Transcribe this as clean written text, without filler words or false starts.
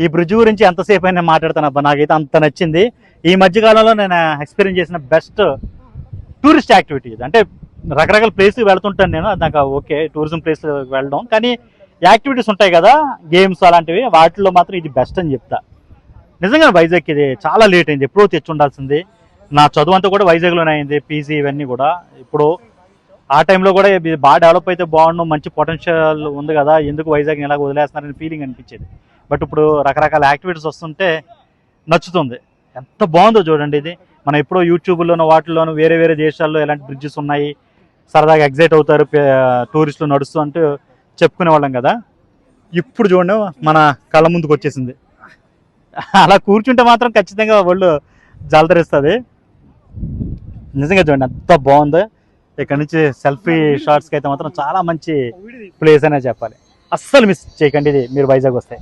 ఈ బ్రిడ్జ్ గురించి ఎంతసేపు అయినా మాట్లాడుతాను అబ్బా, నాకైతే అంత నచ్చింది. ఈ మధ్యకాలంలో నేను ఎక్స్పీరియన్స్ చేసిన బెస్ట్ టూరిస్ట్ యాక్టివిటీ ఇది. అంటే రకరకాల ప్లేస్కి వెళ్తుంటాను నేను, అది నాకు ఓకే టూరిజం ప్లేస్ వెళ్ళడం, కానీ యాక్టివిటీస్ ఉంటాయి కదా గేమ్స్ అలాంటివి, వాటిలో మాత్రం ఇది బెస్ట్ అని చెప్తా. నిజంగా వైజాగ్ ఇది చాలా లేట్ అయింది, ఎప్పుడో తెచ్చి ఉండాల్సింది. నా చదువు అంతా కూడా వైజాగ్లోనే అయింది, పీజీ ఇవన్నీ కూడా. ఇప్పుడు ఆ టైంలో కూడా ఇది బాగా డెవలప్ అయితే బాగుండు, మంచి పొటెన్షియల్ ఉంది కదా, ఎందుకు వైజాగ్ ఇలాగ వదిలేస్తున్నారని ఫీలింగ్ అనిపించేది. బట్ ఇప్పుడు రకరకాల యాక్టివిటీస్ వస్తుంటే నచ్చుతుంది. ఎంత బాగుందో చూడండి ఇది. మనం ఎప్పుడో యూట్యూబ్లోనూ వాటిల్లోనూ వేరే వేరే దేశాల్లో ఎలాంటి బ్రిడ్జెస్ ఉన్నాయి, సరదాగా ఎగ్జైట్ అవుతారు టూరిస్టులు నడుస్తూ అంటూ చెప్పుకునే వాళ్ళం కదా. ఇప్పుడు చూడండి మన కళ్ళ ముందుకు వచ్చేసింది. అలా కూర్చుంటే మాత్రం ఖచ్చితంగా ఒళ్ళు జలదరిస్తుంది. నిజంగా చూడండి ఎంత బాగుందో. ఇక్కడ నుంచి సెల్ఫీ షాట్స్కి అయితే మాత్రం చాలా మంచి ప్లేస్ అనే చెప్పాలి. అస్సలు మిస్ చేయకండి ఇది మీరు వైజాగ్ వస్తే.